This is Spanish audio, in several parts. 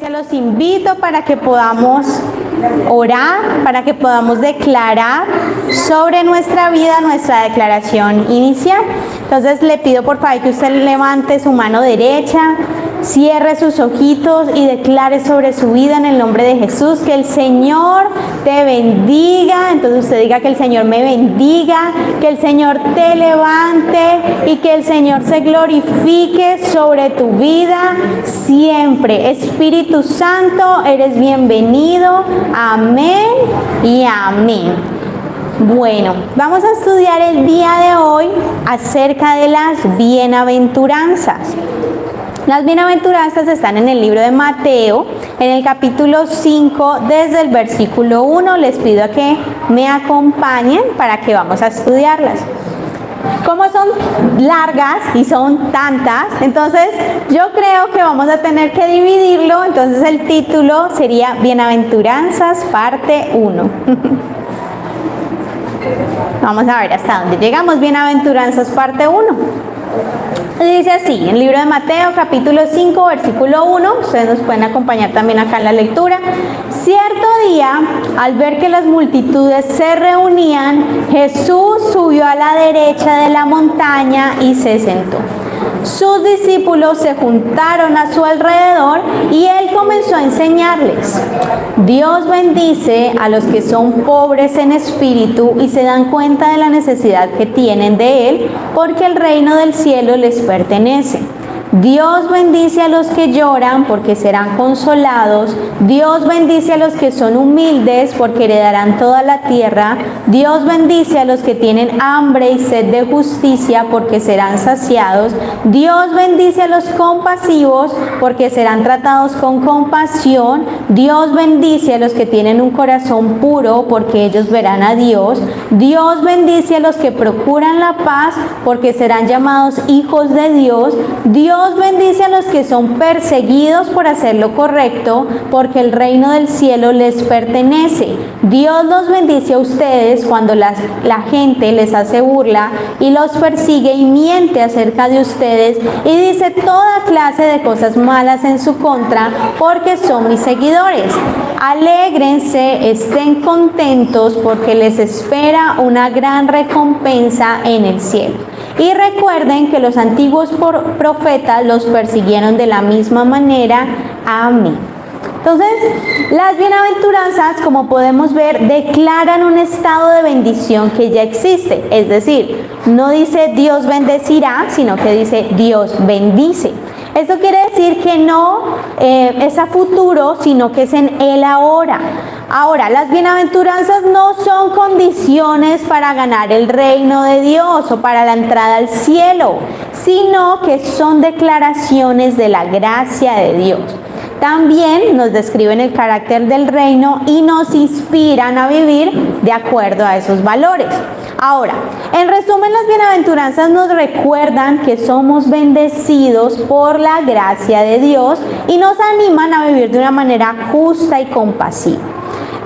Iglesia, los invito para que podamos orar, para que podamos declarar sobre nuestra vida nuestra declaración inicial. Entonces le pido por favor que usted levante su mano derecha, cierre sus ojitos y declare sobre su vida en el nombre de Jesús. Que el Señor te bendiga. Entonces usted diga: que el Señor me bendiga, que el Señor te levante y que el Señor se glorifique sobre tu vida siempre. Espíritu Santo, eres bienvenido. Amén y amén. Bueno, vamos a estudiar el día de hoy acerca de las bienaventuranzas. Las bienaventuranzas están en el libro de Mateo, en el capítulo 5, desde el versículo 1. Les pido a que me acompañen para que vamos a estudiarlas. Como son largas y son tantas, entonces yo creo que vamos a tener que dividirlo. Entonces el título sería Bienaventuranzas, parte 1. Vamos a ver hasta dónde llegamos. Bienaventuranzas, parte 1. Dice así, en el libro de Mateo, capítulo 5, versículo 1, ustedes nos pueden acompañar también acá en la lectura. Cierto día, al ver que las multitudes se reunían, Jesús subió a la derecha de la montaña y se sentó. Sus discípulos se juntaron a su alrededor y él comenzó a enseñarles: Dios bendice a los que son pobres en espíritu y se dan cuenta de la necesidad que tienen de él, porque el reino del cielo les pertenece. Dios bendice a los que lloran porque serán consolados. Dios bendice a los que son humildes porque heredarán toda la tierra. Dios bendice a los que tienen hambre y sed de justicia porque serán saciados. Dios bendice a los compasivos porque serán tratados con compasión. Dios bendice a los que tienen un corazón puro porque ellos verán a Dios. Dios bendice a los que procuran la paz porque serán llamados hijos de Dios. Dios bendice a los que son perseguidos por hacer lo correcto, porque el reino del cielo les pertenece. Dios los bendice a ustedes cuando la gente les hace burla y los persigue y miente acerca de ustedes y dice toda clase de cosas malas en su contra, porque son mis seguidores. Alégrense, estén contentos, porque les espera una gran recompensa en el cielo. Y recuerden que los antiguos profetas los persiguieron de la misma manera. Amén. Entonces, las bienaventuranzas, como podemos ver, declaran un estado de bendición que ya existe. Es decir, no dice Dios bendecirá, sino que dice Dios bendice. Esto quiere decir que no es a futuro, sino que es en el ahora. Ahora, las bienaventuranzas no son condiciones para ganar el reino de Dios o para la entrada al cielo, sino que son declaraciones de la gracia de Dios. También nos describen el carácter del reino y nos inspiran a vivir de acuerdo a esos valores. Ahora, en resumen, las bienaventuranzas nos recuerdan que somos bendecidos por la gracia de Dios y nos animan a vivir de una manera justa y compasiva.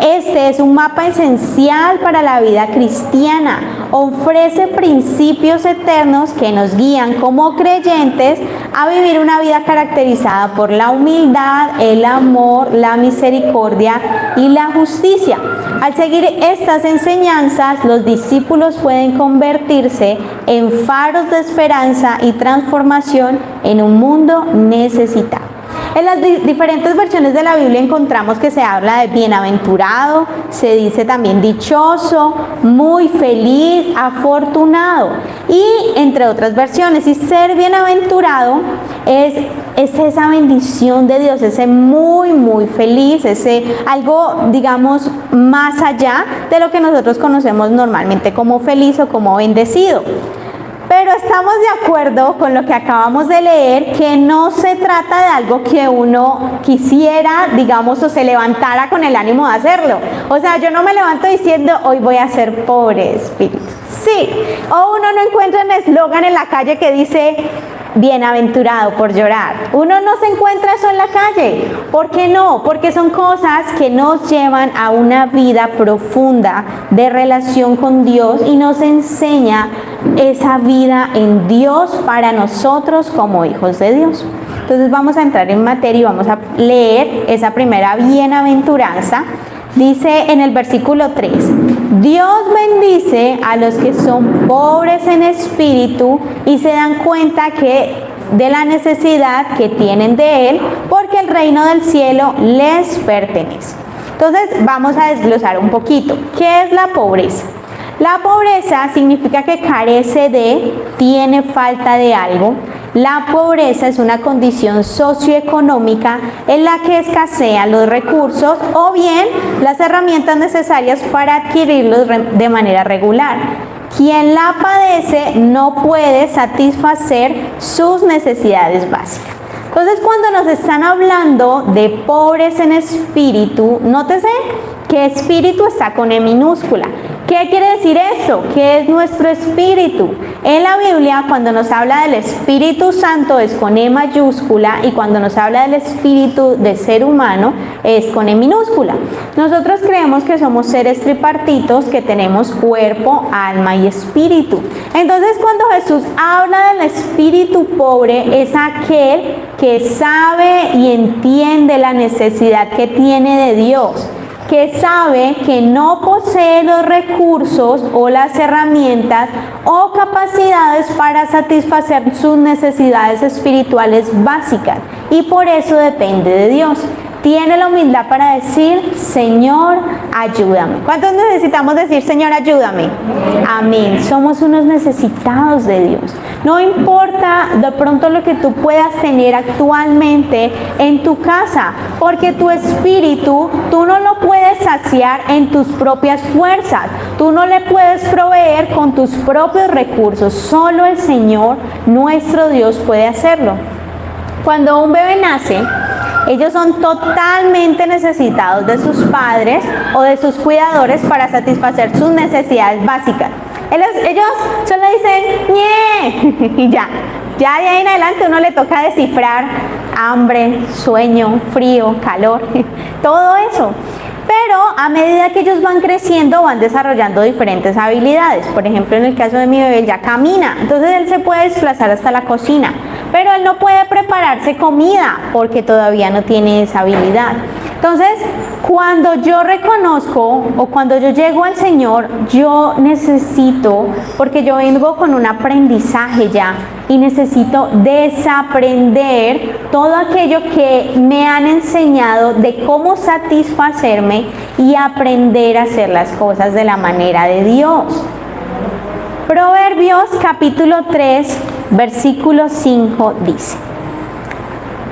Este es un mapa esencial para la vida cristiana. Ofrece principios eternos que nos guían como creyentes a vivir una vida caracterizada por la humildad, el amor, la misericordia y la justicia. Al seguir estas enseñanzas, los discípulos pueden convertirse en faros de esperanza y transformación en un mundo necesitado. En las diferentes versiones de la Biblia encontramos que se habla de bienaventurado, se dice también dichoso, muy feliz, afortunado y entre otras versiones. Y ser bienaventurado es esa bendición de Dios, ese muy feliz, ese algo, digamos, más allá de lo que nosotros conocemos normalmente como feliz o como bendecido. Pero estamos de acuerdo con lo que acabamos de leer, que no se trata de algo que uno quisiera, digamos, o se levantara con el ánimo de hacerlo. O sea, yo no me levanto diciendo, hoy voy a ser pobre espíritu. Sí, o uno no encuentra un eslogan en la calle que dice, bienaventurado por llorar. Uno no se encuentra eso en la calle. ¿Por qué no? Porque son cosas que nos llevan a una vida profunda de relación con Dios y nos enseña esa vida en Dios para nosotros como hijos de Dios. Entonces vamos a entrar en materia y vamos a leer esa primera bienaventuranza. Dice en el versículo 3, Dios bendice a los que son pobres en espíritu y se dan cuenta de la necesidad que tienen de Él, porque el reino del cielo les pertenece. Entonces vamos a desglosar un poquito. ¿Qué es la pobreza? La pobreza significa que carece de, tiene falta de algo. La pobreza es una condición socioeconómica en la que escasean los recursos o bien las herramientas necesarias para adquirirlos de manera regular. Quien la padece no puede satisfacer sus necesidades básicas. Entonces, cuando nos están hablando de pobres en espíritu, nótese que espíritu está con E minúscula. ¿Qué quiere decir esto? ¿Qué es nuestro espíritu? En la Biblia, cuando nos habla del Espíritu Santo es con E mayúscula y cuando nos habla del espíritu de ser humano es con E minúscula. Nosotros creemos que somos seres tripartitos que tenemos cuerpo, alma y espíritu. Entonces, cuando Jesús habla del espíritu pobre, es aquel que sabe y entiende la necesidad que tiene de Dios, que sabe que no posee los recursos o las herramientas o capacidades para satisfacer sus necesidades espirituales básicas y por eso depende de Dios. Tiene la humildad para decir, Señor, ayúdame. ¿Cuántos necesitamos decir, Señor, ayúdame? Amén. Somos unos necesitados de Dios. No importa de pronto lo que tú puedas tener actualmente en tu casa, porque tu espíritu, tú no lo puedes saciar en tus propias fuerzas. Tú no le puedes proveer con tus propios recursos. Solo el Señor, nuestro Dios, puede hacerlo. Cuando un bebé nace, ellos son totalmente necesitados de sus padres o de sus cuidadores para satisfacer sus necesidades básicas. Ellos solo dicen ¡ñe! Y ya de ahí en adelante uno le toca descifrar hambre, sueño, frío, calor, todo eso. Pero a medida que ellos van creciendo van desarrollando diferentes habilidades. Por ejemplo, en el caso de mi bebé, él ya camina, entonces él se puede desplazar hasta la cocina, pero él no puede prepararse comida porque todavía no tiene esa habilidad. Entonces, cuando yo reconozco o cuando yo llego al Señor, yo necesito, porque yo vengo con un aprendizaje ya y necesito desaprender todo aquello que me han enseñado de cómo satisfacerme y aprender a hacer las cosas de la manera de Dios. Proverbios capítulo 3, versículo 5 dice: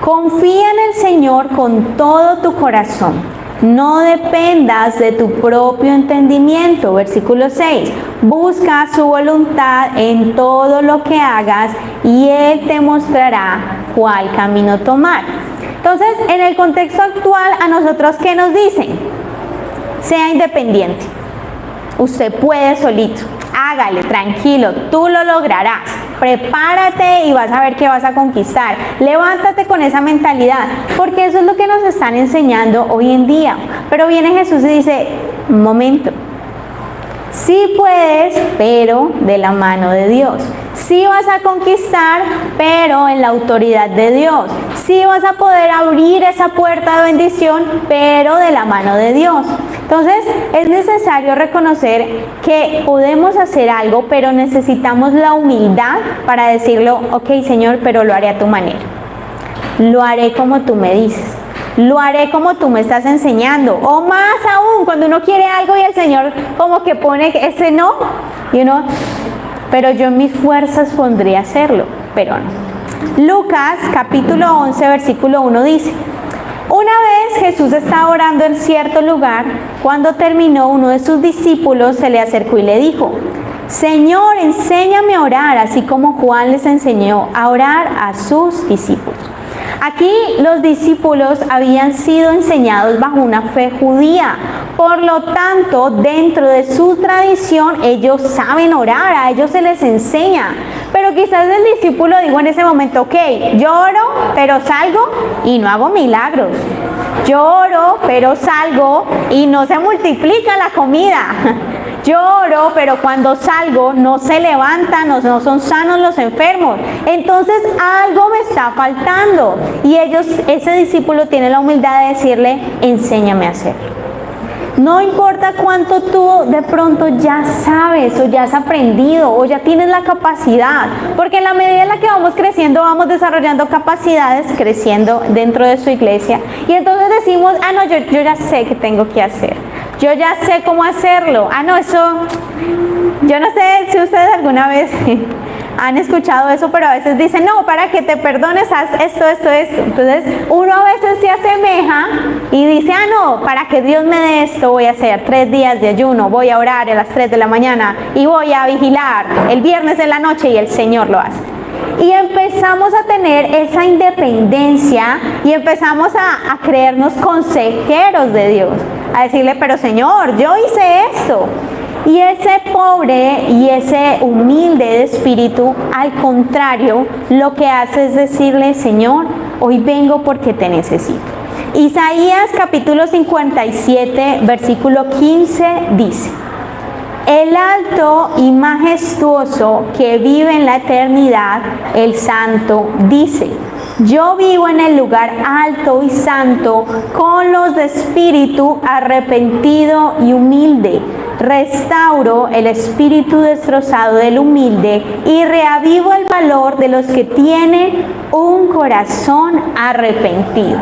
Confía en el Señor con todo tu corazón, no dependas de tu propio entendimiento. Versículo 6, busca su voluntad en todo lo que hagas y Él te mostrará cuál camino tomar. Entonces, en el contexto actual, a nosotros, ¿qué nos dicen? Sea independiente, usted puede solito. Hágale, tranquilo, tú lo lograrás. Prepárate y vas a ver que vas a conquistar. Levántate con esa mentalidad, porque eso es lo que nos están enseñando hoy en día. Pero viene Jesús y dice, un momento, sí puedes, pero de la mano de Dios. Sí vas a conquistar, pero en la autoridad de Dios. Sí vas a poder abrir esa puerta de bendición, pero de la mano de Dios. Entonces, es necesario reconocer que podemos hacer algo, pero necesitamos la humildad para decirlo, ok, Señor, pero lo haré a tu manera. Lo haré como tú me dices. Lo haré como tú me estás enseñando. O más aún, cuando uno quiere algo y el Señor como que pone ese no, y uno, pero yo en mis fuerzas pondría hacerlo, pero no. Lucas capítulo 11, versículo 1 dice: Una vez Jesús estaba orando en cierto lugar. Cuando terminó, uno de sus discípulos se le acercó y le dijo: Señor, enséñame a orar, así como Juan les enseñó a orar a sus discípulos. Aquí los discípulos habían sido enseñados bajo una fe judía. Por lo tanto, dentro de su tradición, ellos saben orar, a ellos se les enseña. Pero quizás el discípulo dijo en ese momento, ok, yo oro, pero salgo y no hago milagros. Yo oro, pero salgo y no se multiplica la comida. Yo oro, pero cuando salgo no se levantan, no son sanos los enfermos. Entonces algo me está faltando. Y ese discípulo tiene la humildad de decirle, enséñame a hacerlo. No importa cuánto tú de pronto ya sabes o ya has aprendido o ya tienes la capacidad, porque en la medida en la que vamos creciendo, vamos desarrollando capacidades, creciendo dentro de su iglesia, y entonces decimos, no, yo ya sé qué tengo que hacer, yo ya sé cómo hacerlo, no, eso, yo no sé si ustedes alguna vez han escuchado eso, pero a veces dicen, no, para que te perdones, haz esto. Entonces, uno a veces se asemeja y dice, no, para que Dios me dé esto, voy a hacer 3 días de ayuno, voy a orar a las 3 de la mañana y voy a vigilar el viernes en la noche y el Señor lo hace. Y empezamos a tener esa independencia y empezamos a creernos consejeros de Dios, a decirle, pero Señor, yo hice esto. Y ese pobre y ese humilde de espíritu, al contrario, lo que hace es decirle, Señor, hoy vengo porque te necesito. Isaías capítulo 57, versículo 15 dice, el alto y majestuoso que vive en la eternidad, el santo, dice, yo vivo en el lugar alto y santo con los de espíritu arrepentido y humilde. Restauro el espíritu destrozado del humilde y reavivo el valor de los que tienen un corazón arrepentido.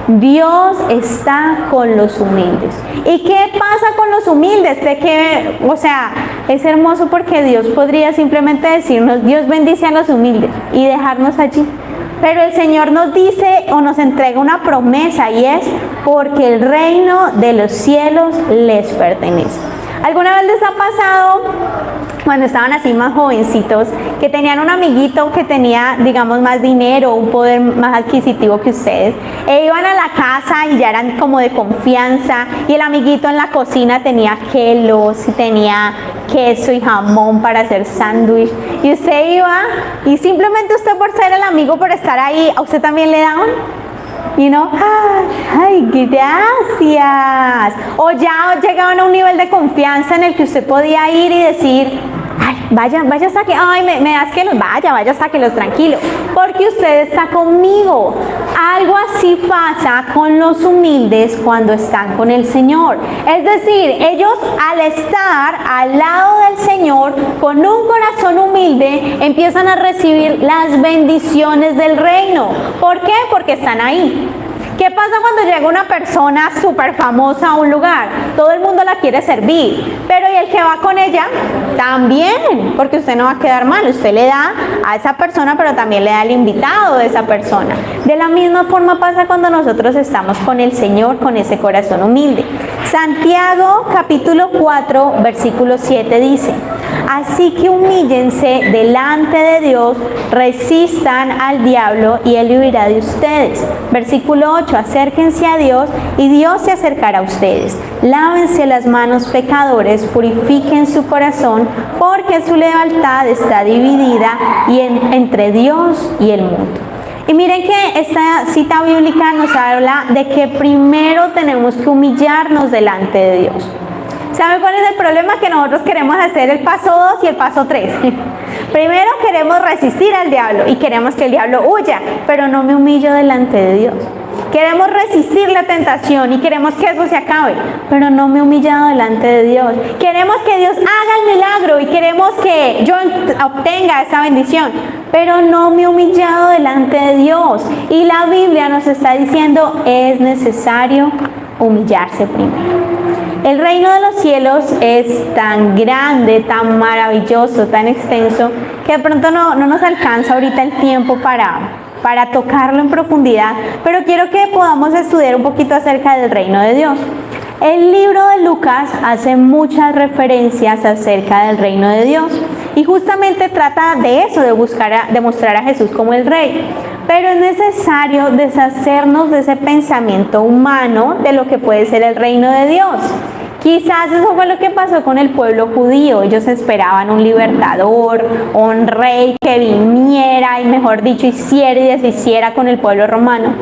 Dios está con los humildes. ¿Y qué pasa con los humildes? Es hermoso porque Dios podría simplemente decirnos, Dios bendice a los humildes y dejarnos allí. Pero el Señor nos dice o nos entrega una promesa y es porque el reino de los cielos les pertenece. ¿Alguna vez les ha pasado, cuando estaban así más jovencitos, que tenían un amiguito que tenía, digamos, más dinero, un poder más adquisitivo que ustedes, e iban a la casa y ya eran como de confianza, y el amiguito en la cocina tenía gelos, y tenía queso y jamón para hacer sándwich, y usted iba, y simplemente usted por ser el amigo, por estar ahí, ¿a usted también le daban? Ay, gracias. O ya llegaban a un nivel de confianza en el que usted podía ir y decir, ay, vaya, saque, ay, me das que los, vaya, sáquelos, tranquilo, porque usted está conmigo. Algo así pasa con los humildes cuando están con el Señor. Es decir, ellos al estar al lado del Señor, con un corazón humilde, empiezan a recibir las bendiciones del reino. ¿Por qué? Porque están ahí. ¿Qué pasa cuando llega una persona súper famosa a un lugar? Todo el mundo la quiere servir, pero ¿y el que va con ella? También, porque usted no va a quedar mal, usted le da a esa persona, pero también le da al invitado de esa persona. De la misma forma pasa cuando nosotros estamos con el Señor, con ese corazón humilde. Santiago capítulo 4, versículo 7 dice, así que humíllense delante de Dios, resistan al diablo y él huirá de ustedes. Versículo 8, acérquense a Dios y Dios se acercará a ustedes. Lávense las manos pecadores, purifiquen su corazón, porque su lealtad está dividida entre Dios y el mundo. Y miren que esta cita bíblica nos habla de que primero tenemos que humillarnos delante de Dios. ¿Saben cuál es el problema? Que nosotros queremos hacer el paso 2 y el paso 3. Primero queremos resistir al diablo y queremos que el diablo huya, pero no me humillo delante de Dios. Queremos resistir la tentación y queremos que eso se acabe, pero no me he humillado delante de Dios. Queremos que Dios haga el milagro y queremos que yo obtenga esa bendición, pero no me he humillado delante de Dios. Y la Biblia nos está diciendo, es necesario humillarse primero. El reino de los cielos es tan grande, tan maravilloso, tan extenso, que de pronto no nos alcanza ahorita el tiempo para tocarlo en profundidad, pero quiero que podamos estudiar un poquito acerca del reino de Dios. El libro de Lucas hace muchas referencias acerca del reino de Dios y justamente trata de eso, de mostrar a Jesús como el rey. Pero es necesario deshacernos de ese pensamiento humano de lo que puede ser el reino de Dios. Quizás eso fue lo que pasó con el pueblo judío. Ellos esperaban un libertador, un rey que viniera y, mejor dicho, hiciera y deshiciera con el pueblo romano.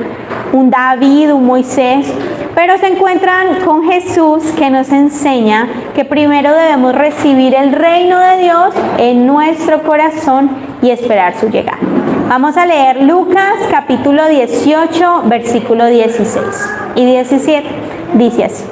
Un David, un Moisés. pero se encuentran con Jesús, que nos enseña que primero debemos recibir el reino de Dios en nuestro corazón y esperar su llegada. Vamos a leer Lucas capítulo 18, versículo 16 y 17. Dice así: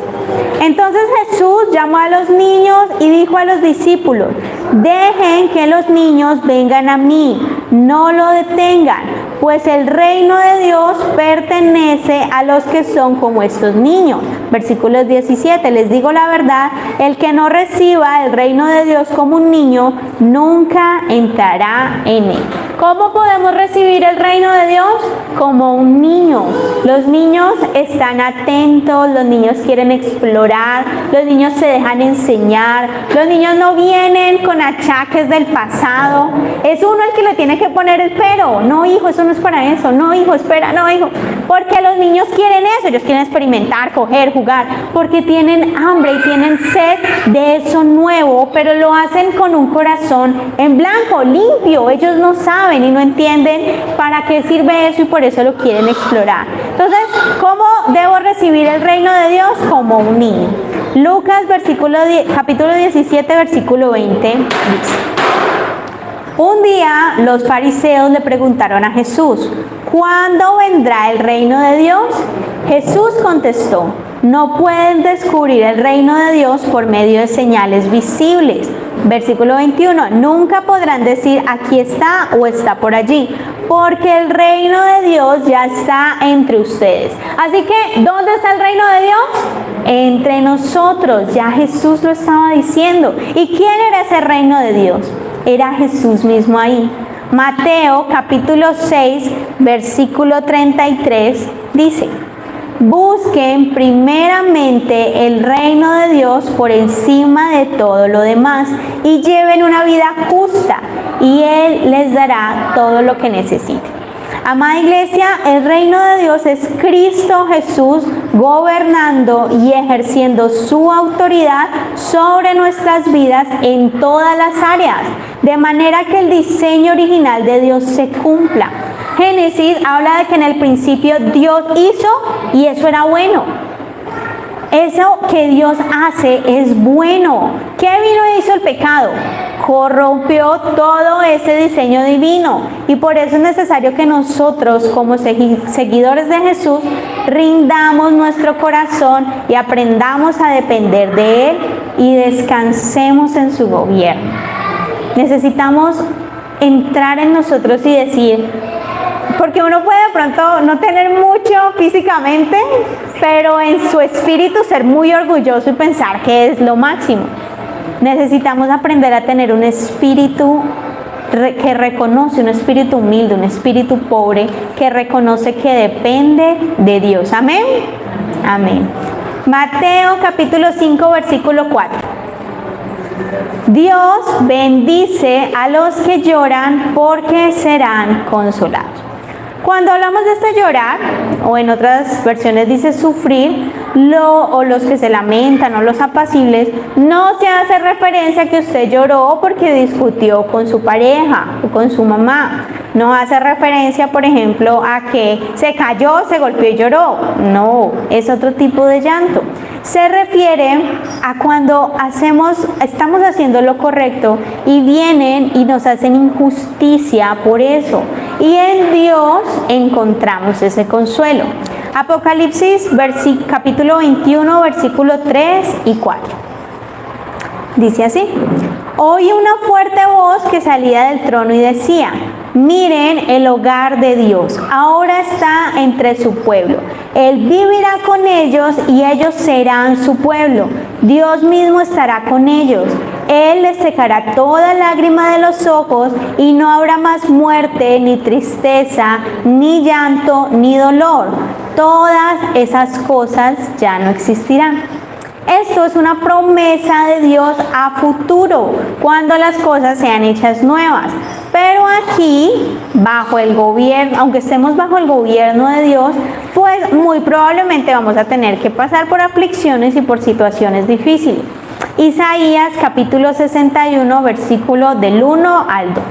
entonces Jesús llamó a los niños y dijo a los discípulos: dejen que los niños vengan a mí, no lo detengan, pues el reino de Dios pertenece a los que son como estos niños. Versículo 17, les digo la verdad, el que no reciba el reino de Dios como un niño, nunca entrará en él. ¿Cómo podemos recibir el reino de Dios? Como un niño. Los niños están atentos, los niños quieren explorar, los niños se dejan enseñar, los niños no vienen con achaques del pasado. Es uno el que le tiene que poner el pero. No, hijo, eso no es para eso. No, hijo, espera, no, hijo. Porque los niños quieren eso, ellos quieren experimentar, coger, jugar, porque tienen hambre y tienen sed de eso nuevo, pero lo hacen con un corazón en blanco, limpio. Ellos no saben y no entienden para qué sirve eso y por eso lo quieren explorar. Entonces, ¿cómo debo recibir el reino de Dios? Como un niño. Lucas capítulo 17, versículo 20 dice: un día los fariseos le preguntaron a Jesús: ¿cuándo vendrá el reino de Dios? Jesús contestó: no pueden descubrir el reino de Dios por medio de señales visibles. Versículo 21, nunca podrán decir aquí está o está por allí, porque el reino de Dios ya está entre ustedes. Así que, ¿dónde está el reino de Dios? Entre nosotros. Ya Jesús lo estaba diciendo. ¿Y quién era ese reino de Dios? Era Jesús mismo ahí. Mateo capítulo 6, versículo 33 dice: busquen primeramente el reino de Dios por encima de todo lo demás y lleven una vida justa y Él les dará todo lo que necesiten. Amada iglesia, el reino de Dios es Cristo Jesús gobernando y ejerciendo su autoridad sobre nuestras vidas en todas las áreas, de manera que el diseño original de Dios se cumpla. Génesis habla de que en el principio Dios hizo y eso era bueno. Eso que Dios hace es bueno. ¿Qué vino e hizo el pecado? Corrompió todo ese diseño divino. Y por eso es necesario que nosotros, como seguidores de Jesús, rindamos nuestro corazón y aprendamos a depender de Él y descansemos en su gobierno. Necesitamos entrar en nosotros y decir, porque uno puede de pronto no tener mucho físicamente, pero en su espíritu ser muy orgulloso y pensar que es lo máximo. Necesitamos aprender a tener un espíritu que reconoce, un espíritu humilde, un espíritu pobre, que reconoce que depende de Dios. Amén. Amén. Mateo capítulo 5, versículo 4. Dios bendice a los que lloran porque serán consolados. Cuando hablamos de este llorar, o en otras versiones dice sufrir, o los que se lamentan o los apacibles, no se hace referencia a que usted lloró porque discutió con su pareja o con su mamá. No hace referencia, por ejemplo, a que se cayó, se golpeó y lloró. No, es otro tipo de llanto. Se refiere a cuando estamos haciendo lo correcto y vienen y nos hacen injusticia por eso. Y en Dios encontramos ese consuelo. Apocalipsis capítulo 21, versículo 3 y 4. Dice así: oí una fuerte voz que salía del trono y decía: miren el hogar de Dios, ahora está entre su pueblo. Él vivirá con ellos y ellos serán su pueblo. Dios mismo estará con ellos. Él les secará toda lágrima de los ojos y no habrá más muerte, ni tristeza, ni llanto, ni dolor. Todas esas cosas ya no existirán. Esto es una promesa de Dios a futuro, cuando las cosas sean hechas nuevas. Pero aquí, bajo el gobierno, aunque estemos bajo el gobierno de Dios, pues muy probablemente vamos a tener que pasar por aflicciones y por situaciones difíciles. Isaías capítulo 61, versículo del 1 al 2.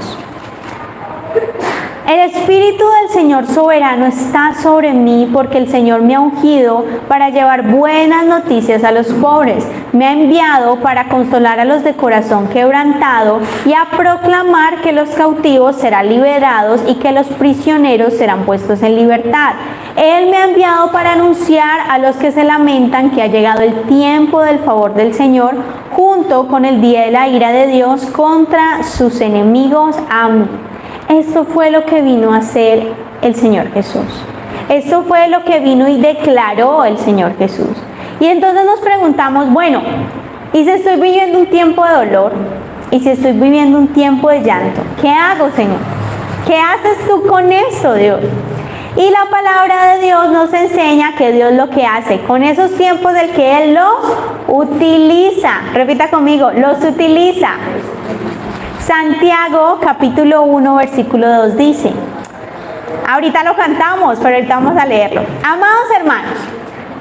El Espíritu del Señor soberano está sobre mí porque el Señor me ha ungido para llevar buenas noticias a los pobres. Me ha enviado para consolar a los de corazón quebrantado y a proclamar que los cautivos serán liberados y que los prisioneros serán puestos en libertad. Él me ha enviado para anunciar a los que se lamentan que ha llegado el tiempo del favor del Señor, junto con el día de la ira de Dios contra sus enemigos. Amén. Esto fue lo que vino a hacer el Señor Jesús. Esto fue lo que vino y declaró el Señor Jesús. Y entonces nos preguntamos, bueno, ¿y si estoy viviendo un tiempo de dolor? ¿Y si estoy viviendo un tiempo de llanto? ¿Qué hago, Señor? ¿Qué haces tú con eso, Dios? Y la palabra de Dios nos enseña que Dios lo que hace con esos tiempos del que Él los utiliza. Repita conmigo, los utiliza. Santiago capítulo 1 versículo 2 dice, ahorita lo cantamos, pero ahorita vamos a leerlo. Amados hermanos,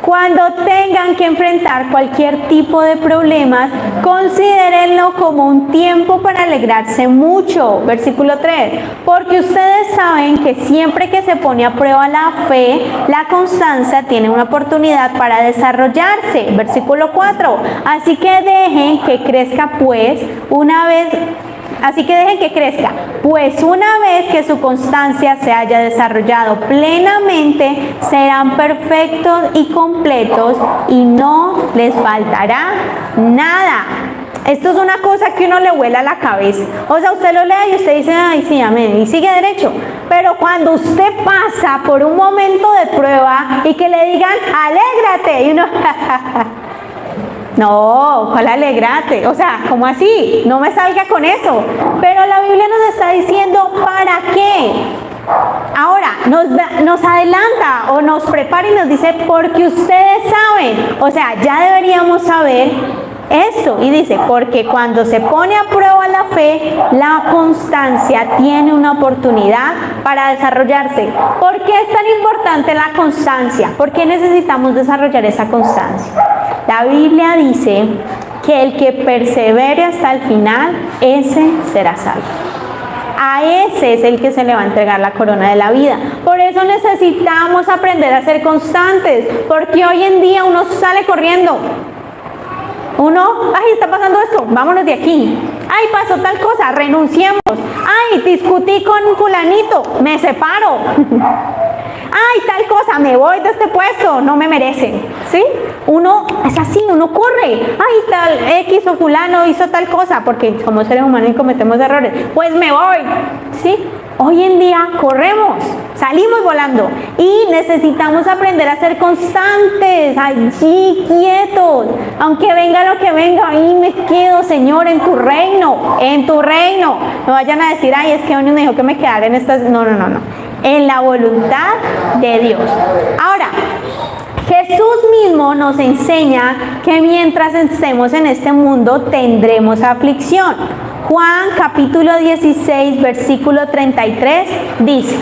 cuando tengan que enfrentar cualquier tipo de problemas, considérenlo como un tiempo para alegrarse mucho. Versículo 3, porque ustedes saben que siempre que se pone a prueba la fe, la constancia tiene una oportunidad para desarrollarse. Versículo 4, así que dejen que crezca pues una vez que su constancia se haya desarrollado plenamente, serán perfectos y completos y no les faltará nada. Esto es una cosa que uno le vuela a la cabeza. O sea, usted lo lee y usted dice, ay, sí, amén, y sigue derecho. Pero cuando usted pasa por un momento de prueba y que le digan, alégrate, y uno, no, ¿cuál alégrate? O sea, ¿cómo así? No me salga con eso. Pero la Biblia nos está diciendo, ¿para qué? Ahora, nos adelanta o nos prepara y nos dice, porque ustedes saben. O sea, ya deberíamos saber esto. Y dice, porque cuando se pone a prueba la fe, la constancia tiene una oportunidad para desarrollarse. ¿Por qué es tan importante la constancia? ¿Por qué necesitamos desarrollar esa constancia? La Biblia dice que el que persevere hasta el final, ese será salvo. A ese es el que se le va a entregar la corona de la vida. Por eso necesitamos aprender a ser constantes, porque hoy en día uno sale corriendo. Uno, ay, está pasando esto, vámonos de aquí. Ay, pasó tal cosa, renunciemos. Ay, discutí con fulanito, me separo. Ay, tal cosa, me voy de este puesto, no me merecen. ¿Sí? Uno es así, uno corre. Ay, tal X o fulano hizo tal cosa, porque como seres humanos cometemos errores. Pues me voy. ¿Sí? Hoy en día corremos, salimos volando y necesitamos aprender a ser constantes, allí quietos, aunque venga lo que venga, ahí me quedo, Señor, en tu reino, en tu reino. No vayan a decir, ay, es que uno me dijo que me quedara en estas, no, en la voluntad de Dios. Ahora, Jesús mismo nos enseña que mientras estemos en este mundo tendremos aflicción. Juan capítulo 16 versículo 33 dice,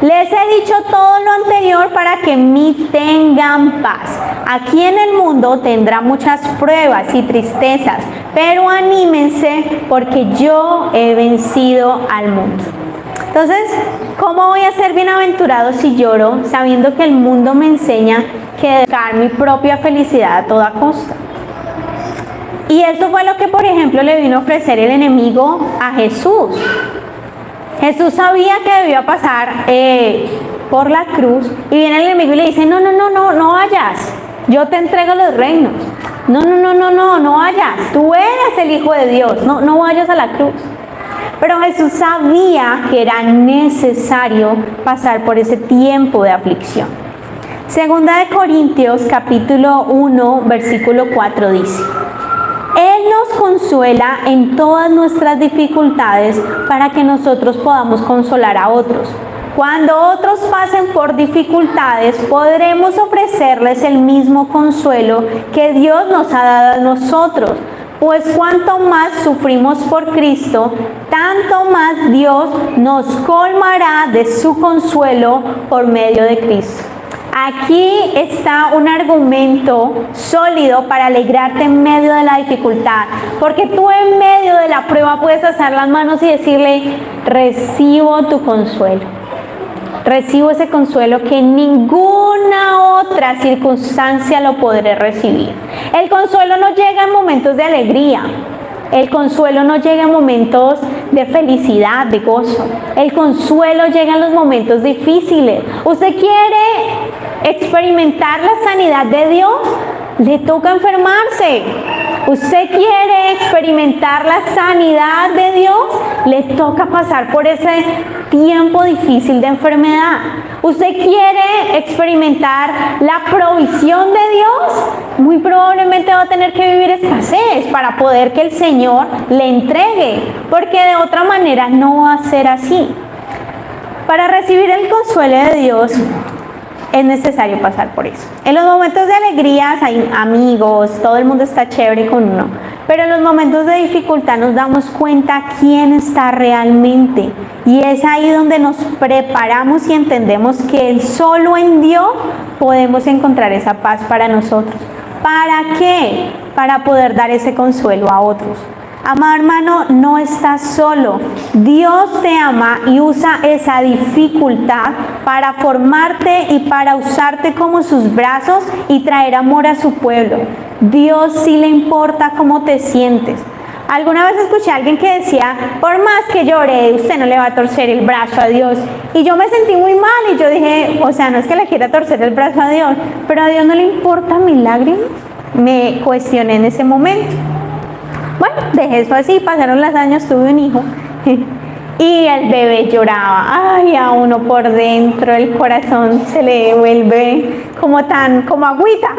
les he dicho todo lo anterior para que en mí tengan paz. Aquí en el mundo tendrán muchas pruebas y tristezas, pero anímense porque yo he vencido al mundo. Entonces, ¿cómo voy a ser bienaventurado si lloro sabiendo que el mundo me enseña que buscar mi propia felicidad a toda costa? Y eso fue lo que, por ejemplo, le vino a ofrecer el enemigo a Jesús. Jesús sabía que debía pasar por la cruz y viene el enemigo y le dice, no vayas, yo te entrego los reinos. No vayas, tú eres el Hijo de Dios, no vayas a la cruz. Pero Jesús sabía que era necesario pasar por ese tiempo de aflicción. Segunda de Corintios capítulo 1 versículo 4 dice, Él nos consuela en todas nuestras dificultades para que nosotros podamos consolar a otros. Cuando otros pasen por dificultades, podremos ofrecerles el mismo consuelo que Dios nos ha dado a nosotros. Pues cuanto más sufrimos por Cristo, tanto más Dios nos colmará de su consuelo por medio de Cristo. Aquí está un argumento sólido para alegrarte en medio de la dificultad, porque tú en medio de la prueba puedes alzar las manos y decirle, recibo tu consuelo. Recibo ese consuelo que en ninguna otra circunstancia lo podré recibir. El consuelo no llega en momentos de alegría. El consuelo no llega en momentos de felicidad, de gozo. El consuelo llega en los momentos difíciles. ¿Usted quiere experimentar la sanidad de Dios? Le toca enfermarse. ¿Usted quiere experimentar la sanidad de Dios? Le toca pasar por ese tiempo difícil de enfermedad. ¿Usted quiere experimentar la provisión de Dios? Muy probablemente va a tener que vivir escasez para poder que el Señor le entregue, porque de otra manera no va a ser así. Para recibir el consuelo de Dios es necesario pasar por eso. En los momentos de alegrías hay amigos, todo el mundo está chévere con uno, pero en los momentos de dificultad nos damos cuenta quién está realmente, y es ahí donde nos preparamos y entendemos que solo en Dios podemos encontrar esa paz para nosotros. ¿Para qué? Para poder dar ese consuelo a otros. Amado hermano, no estás solo. Dios te ama y usa esa dificultad para formarte y para usarte como sus brazos y traer amor a su pueblo. Dios sí le importa cómo te sientes. Alguna vez escuché a alguien que decía, por más que llore, usted no le va a torcer el brazo a Dios. Y yo me sentí muy mal y yo dije, o sea, no es que le quiera torcer el brazo a Dios, pero a Dios no le importa mis lágrimas. Me cuestioné en ese momento. Bueno, dejé eso así, pasaron los años, tuve un hijo y el bebé lloraba. Ay, a uno por dentro el corazón se le vuelve como agüita.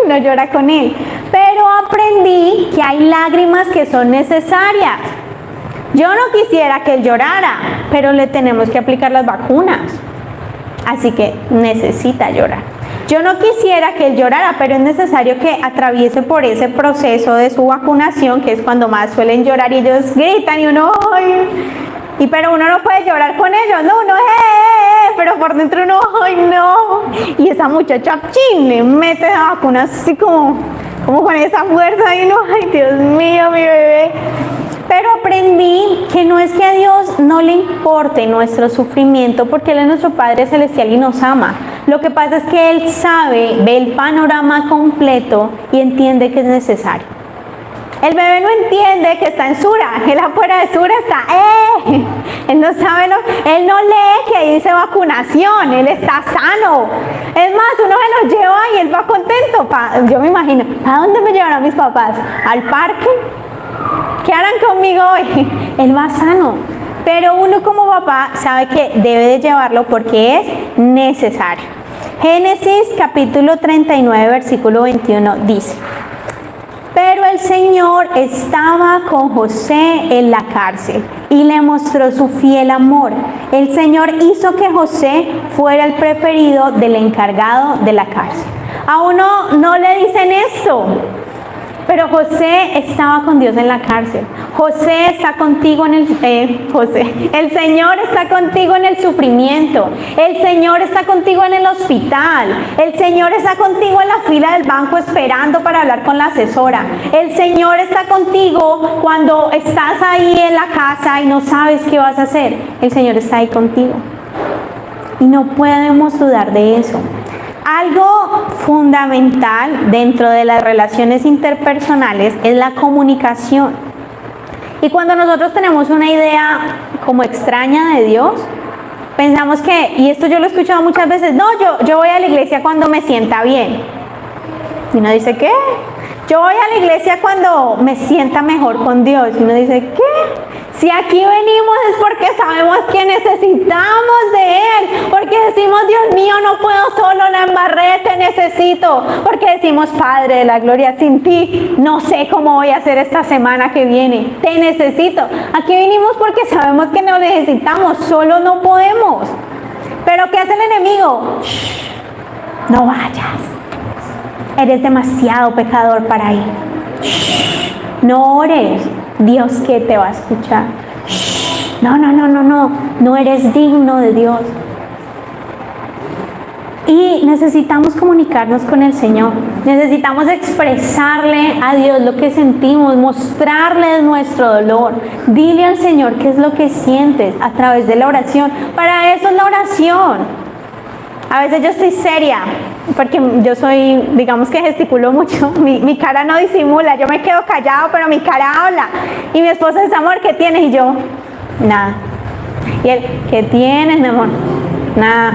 Uno llora con él. Pero aprendí que hay lágrimas que son necesarias. Yo no quisiera que él llorara, pero le tenemos que aplicar las vacunas. Así que necesita llorar. Yo no quisiera que él llorara, pero es necesario que atraviese por ese proceso de su vacunación, que es cuando más suelen llorar y ellos gritan y uno, ¡ay! Pero uno no puede llorar con ellos, no, uno, pero por dentro uno, ¡ay, no! Y esa muchacha, ¡chin!, le mete la vacuna así como con esa fuerza y uno, ¡ay, Dios mío, mi bebé! Pero aprendí que no es que a Dios no le importe nuestro sufrimiento, porque Él es nuestro Padre Celestial y nos ama. Lo que pasa es que Él sabe, ve el panorama completo y entiende que es necesario. El bebé no entiende que está en Sura, él afuera de Sura está, él no sabe, él no lee que ahí dice vacunación, él está sano. Es más, uno se lo lleva y él va contento. Yo me imagino, ¿a dónde me llevarán mis papás? ¿Al parque? ¿Qué harán conmigo hoy? Él va sano. Pero uno como papá sabe que debe de llevarlo porque es necesario. Génesis capítulo 39, versículo 21 dice: pero el Señor estaba con José en la cárcel y le mostró su fiel amor. El Señor hizo que José fuera el preferido del encargado de la cárcel. A uno no le dicen esto, pero José estaba con Dios en la cárcel. José está contigo en el Señor está contigo en el sufrimiento. El Señor está contigo en el hospital. El Señor está contigo en la fila del banco esperando para hablar con la asesora. El Señor está contigo cuando estás ahí en la casa y no sabes qué vas a hacer. El Señor está ahí contigo. Y no podemos dudar de eso. Algo fundamental dentro de las relaciones interpersonales es la comunicación. Y cuando nosotros tenemos una idea como extraña de Dios, pensamos que, y esto yo lo he escuchado muchas veces, no, yo voy a la iglesia cuando me sienta bien. Y uno dice, ¿qué? Yo voy a la iglesia cuando me sienta mejor con Dios. Y uno dice, ¿qué? Si aquí venimos es porque sabemos que necesitamos de Él, porque decimos, Dios mío, no puedo solo, la embarré, te necesito, porque decimos, Padre de la gloria, sin ti no sé cómo voy a hacer esta semana que viene, te necesito. Aquí vinimos porque sabemos que nos necesitamos, solo no podemos. Pero ¿qué hace el enemigo? Shh, no vayas, eres demasiado pecador para ir. Shh, no ores. Dios, ¿qué te va a escuchar? Shh, no eres digno de Dios. Y necesitamos comunicarnos con el Señor. Necesitamos expresarle a Dios lo que sentimos, mostrarle nuestro dolor. Dile al Señor qué es lo que sientes a través de la oración. Para eso es la oración. A veces yo estoy seria, porque yo soy, digamos que gesticulo mucho, mi cara no disimula, yo me quedo callado, pero mi cara habla. Y mi esposo dice, amor, ¿qué tienes? Y yo, nada. Y él, ¿qué tienes, mi amor? Nada.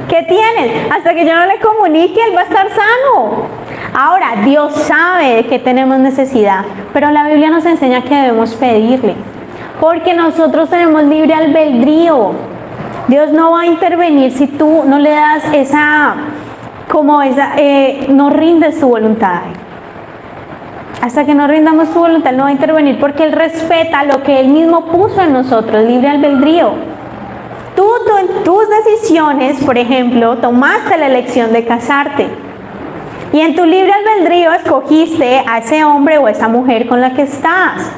¿Qué tienes? Hasta que yo no le comunique, él va a estar sano. Ahora, Dios sabe de qué tenemos necesidad, pero la Biblia nos enseña que debemos pedirle, porque nosotros tenemos libre albedrío. Dios no va a intervenir si tú no le das no rindes tu voluntad. Hasta que no rindamos tu voluntad, no va a intervenir, porque Él respeta lo que Él mismo puso en nosotros, libre albedrío. Tú en tus decisiones, por ejemplo, tomaste la elección de casarte. Y en tu libre albedrío escogiste a ese hombre o esa mujer con la que estás.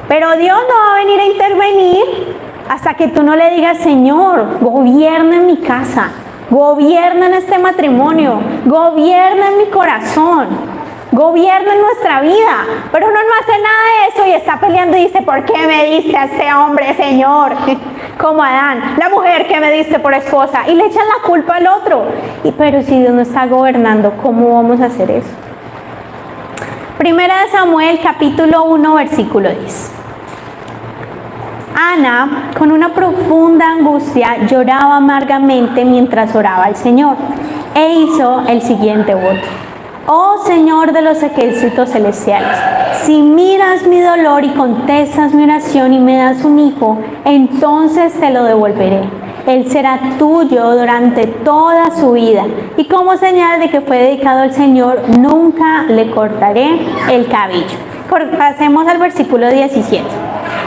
Pero Dios no va a venir a intervenir hasta que tú no le digas, Señor, gobierna en mi casa, gobierna en este matrimonio, gobierna en mi corazón, gobierna en nuestra vida. Pero uno no hace nada de eso y está peleando y dice, ¿por qué me diste a ese hombre, Señor? Como Adán, la mujer que me diste por esposa, y le echan la culpa al otro. Pero si Dios no está gobernando, ¿cómo vamos a hacer eso? Primera de Samuel, capítulo 1, versículo 10. Ana, con una profunda angustia, lloraba amargamente mientras oraba al Señor, e hizo el siguiente voto. Oh Señor de los ejércitos celestiales, si miras mi dolor y contestas mi oración y me das un hijo, entonces te lo devolveré. Él será tuyo durante toda su vida. Y como señal de que fue dedicado al Señor, nunca le cortaré el cabello. Pasemos al versículo 17.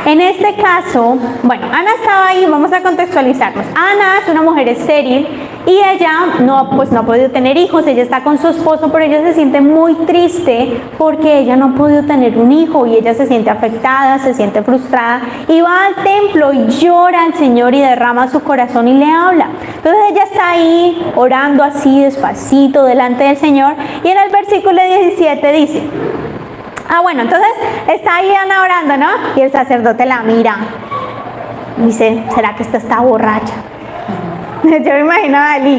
En este caso, bueno, Ana estaba ahí, vamos a contextualizarnos. Ana es una mujer estéril y ella no ha podido tener hijos, ella está con su esposo, pero ella se siente muy triste porque ella no ha podido tener un hijo y ella se siente afectada, se siente frustrada y va al templo y llora al Señor y derrama su corazón y le habla. Entonces ella está ahí orando así despacito delante del Señor y en el versículo 17 dice, entonces está ahí Ana orando, ¿no? Y el sacerdote la mira. Dice, ¿será que esta está borracha? Yo me imagino a Ali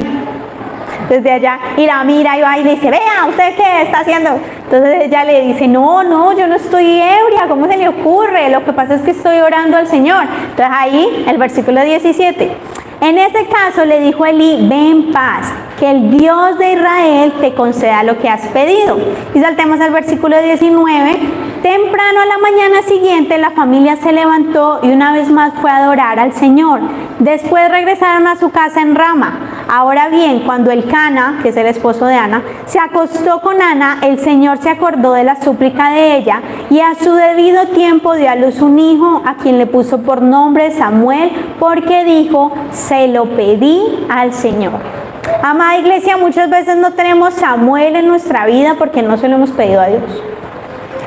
desde allá y la mira y va y le dice, vea, ¿usted qué está haciendo? Entonces ella le dice, no, yo no estoy ebria, ¿cómo se le ocurre? Lo que pasa es que estoy orando al Señor. Entonces ahí, el versículo 17. En ese caso le dijo Elí, ve en paz, que el Dios de Israel te conceda lo que has pedido. Y saltemos al versículo 19. Temprano a la mañana siguiente la familia se levantó y una vez más fue a adorar al Señor. Después regresaron a su casa en Rama. Ahora bien, cuando Elcana, que es el esposo de Ana, se acostó con Ana, el Señor se acordó de la súplica de ella y a su debido tiempo dio a luz un hijo a quien le puso por nombre Samuel, porque dijo, se lo pedí al Señor. Amada iglesia, muchas veces no tenemos Samuel en nuestra vida porque no se lo hemos pedido a Dios.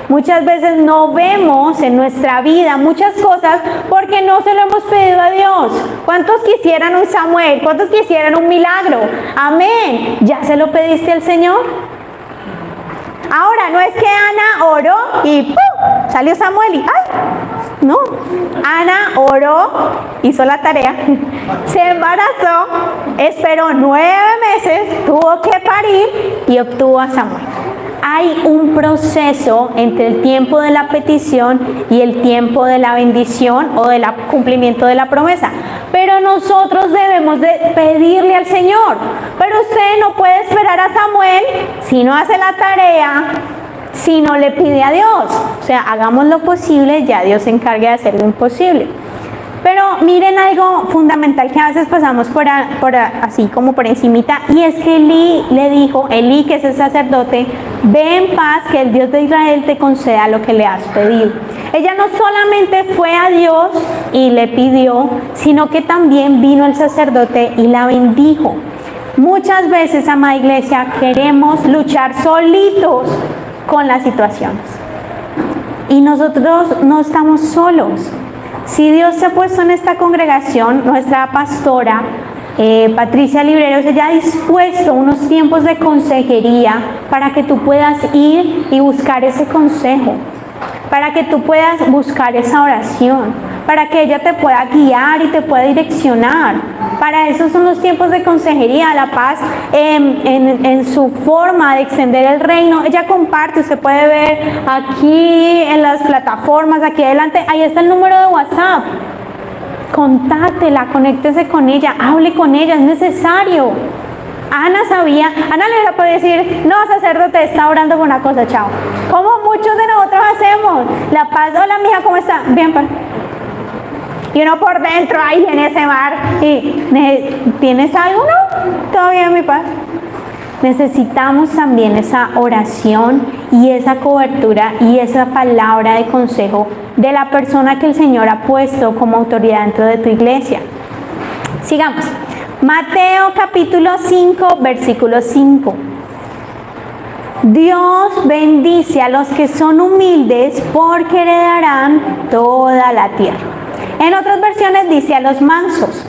Muchas veces no vemos en nuestra vida muchas cosas porque no se lo hemos pedido a Dios. ¿Cuántos quisieran un Samuel? ¿Cuántos quisieran un milagro? Amén. ¿Ya se lo pediste al Señor? Ahora, no es que Ana oró y ¡pum! Salió Samuel y ¡ay! No. Ana oró, hizo la tarea, se embarazó, esperó 9 meses, tuvo que parir y obtuvo a Samuel. Hay un proceso entre el tiempo de la petición y el tiempo de la bendición o del cumplimiento de la promesa. Pero nosotros debemos de pedirle al Señor. Pero usted no puede esperar a Samuel si no hace la tarea, si no le pide a Dios. O sea, hagamos lo posible, ya Dios se encargue de hacer lo imposible. Pero miren algo fundamental que a veces pasamos así como por encimita, y es que Elí le dijo, Elí, que es el sacerdote, ve en paz, que el Dios de Israel te conceda lo que le has pedido. Ella no solamente fue a Dios y le pidió, sino que también vino el sacerdote y la bendijo. Muchas veces, amada iglesia, queremos luchar solitos con las situaciones. Y nosotros no estamos solos. Si Dios se ha puesto en esta congregación, nuestra pastora Patricia Libreros, ella ha dispuesto unos tiempos de consejería para que tú puedas ir y buscar ese consejo, para que tú puedas buscar esa oración, para que ella te pueda guiar y te pueda direccionar. Para eso son los tiempos de consejería. La Paz, en su forma de extender el reino, ella comparte, usted puede ver aquí en las plataformas, aquí adelante, ahí está el número de WhatsApp. Contáctela, conéctese con ella, hable con ella, es necesario. Ana sabía, Ana le hubiera podido decir, no, sacerdote, está orando por una cosa, chao. Como muchos de nosotros hacemos. La Paz, hola mija, ¿cómo está? Bien, pa. Y uno por dentro, ahí en ese mar, y ¿tienes algo? No, todo bien, mi Paz. Necesitamos también esa oración y esa cobertura y esa palabra de consejo de la persona que el Señor ha puesto como autoridad dentro de tu iglesia. Sigamos. Mateo capítulo 5, versículo 5. Dios bendice a los que son humildes porque heredarán toda la tierra. En otras versiones dice a los mansos.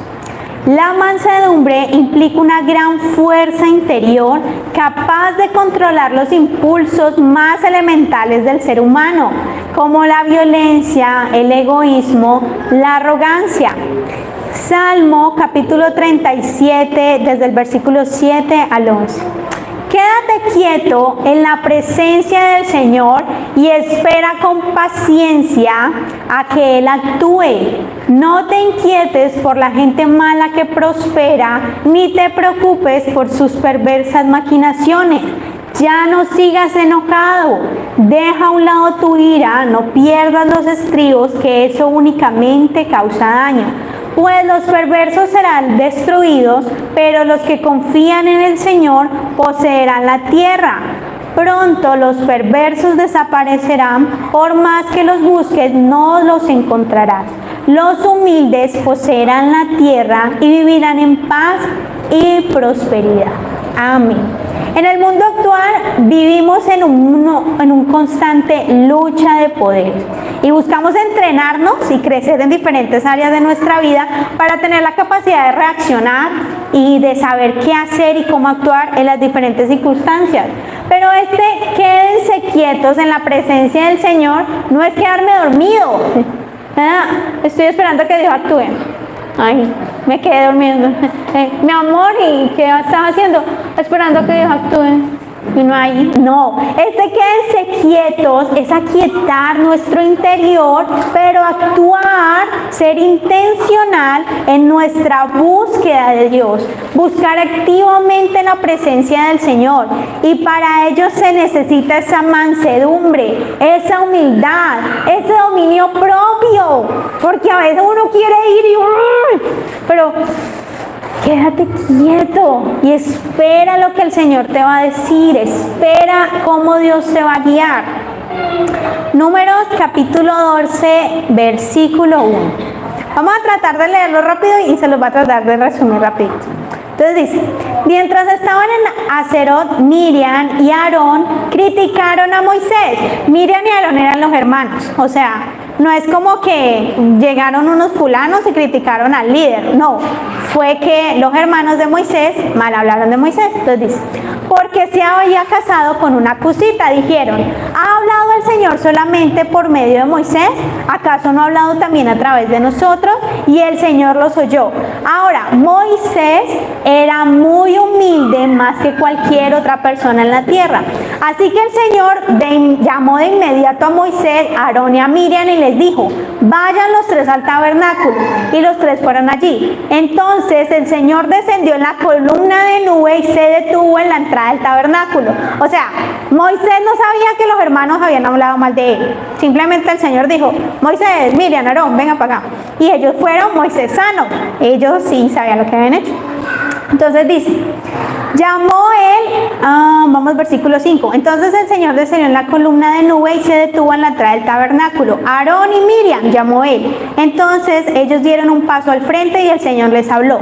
La mansedumbre implica una gran fuerza interior capaz de controlar los impulsos más elementales del ser humano, como la violencia, el egoísmo, la arrogancia. Salmo capítulo 37, desde el versículo 7 al 11. Quédate quieto en la presencia del Señor y espera con paciencia a que Él actúe. No te inquietes por la gente mala que prospera, ni te preocupes por sus perversas maquinaciones. Ya no sigas enojado, deja a un lado tu ira, no pierdas los estribos, que eso únicamente causa daño. Pues los perversos serán destruidos, pero los que confían en el Señor poseerán la tierra. Pronto los perversos desaparecerán, por más que los busques no los encontrarás. Los humildes poseerán la tierra y vivirán en paz y prosperidad. Amén. En el mundo actual vivimos en un constante lucha de poder y buscamos entrenarnos y crecer en diferentes áreas de nuestra vida para tener la capacidad de reaccionar y de saber qué hacer y cómo actuar en las diferentes circunstancias. Pero quédense quietos en la presencia del Señor no es quedarme dormido. Estoy esperando que Dios actúe. Ay, me quedé durmiendo. Mi amor, ¿y qué estaba haciendo? Esperando que Dios actúe. Y no hay, no. Quédense quietos es aquietar nuestro interior, pero actuar, ser intencional en nuestra búsqueda de Dios. Buscar activamente la presencia del Señor. Y para ello se necesita esa mansedumbre, esa humildad, ese dominio propio. Porque a veces uno quiere ir y... pero... quédate quieto y espera lo que el Señor te va a decir, espera cómo Dios te va a guiar. Números capítulo 12, versículo 1. Vamos a tratar de leerlo rápido y se los va a tratar de resumir rapidito. Entonces dice, mientras estaban en Aserot, Miriam y Aarón criticaron a Moisés. Miriam y Aarón eran los hermanos, o sea, no es como que llegaron unos fulanos y criticaron al líder, no, fue que los hermanos de Moisés mal hablaron de Moisés. Entonces dice, porque se había casado con una cusita, dijeron, ¿ha hablado el Señor solamente por medio de Moisés? ¿Acaso no ha hablado también a través de nosotros? Y el Señor los oyó. Ahora, Moisés era muy humilde más que cualquier otra persona en la tierra. Así que el Señor llamó de inmediato a Moisés, a Aarón y a Miriam y les dijo, vayan los tres al tabernáculo. Y los tres fueron allí. Entonces el Señor descendió en la columna de nube y se detuvo en la entrada del tabernáculo. O sea, Moisés no sabía que los hermanos habían hablado mal de él. Simplemente el Señor dijo, Moisés, Miriam, Aarón, vengan para acá. Y ellos fueron Moisés sano. Ellos sí sabían lo que habían hecho. Entonces dice, llamó él, vamos versículo 5. Entonces el Señor descendió en la columna de nube y se detuvo en la entrada del tabernáculo. Aarón y Miriam llamó él. Entonces ellos dieron un paso al frente y el Señor les habló.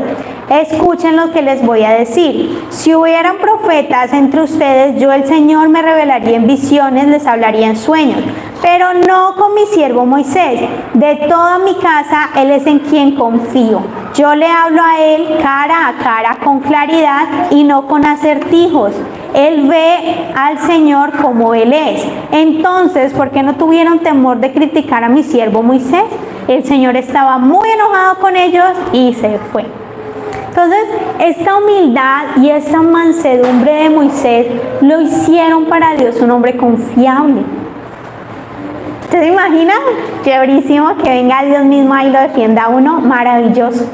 Escuchen lo que les voy a decir. Si hubieran profetas entre ustedes, yo el Señor me revelaría en visiones, les hablaría en sueños. Pero no con mi siervo Moisés. De toda mi casa, él es en quien confío. Yo le hablo a él cara a cara con claridad y no con acertijos. Él ve al Señor como Él es. Entonces, ¿por qué no tuvieron temor de criticar a mi siervo Moisés? El Señor estaba muy enojado con ellos y se fue. Entonces, esta humildad y esta mansedumbre de Moisés lo hicieron para Dios un hombre confiable. ¿Usted se imagina? Chéverísimo que venga Dios mismo y lo defienda a uno, maravilloso.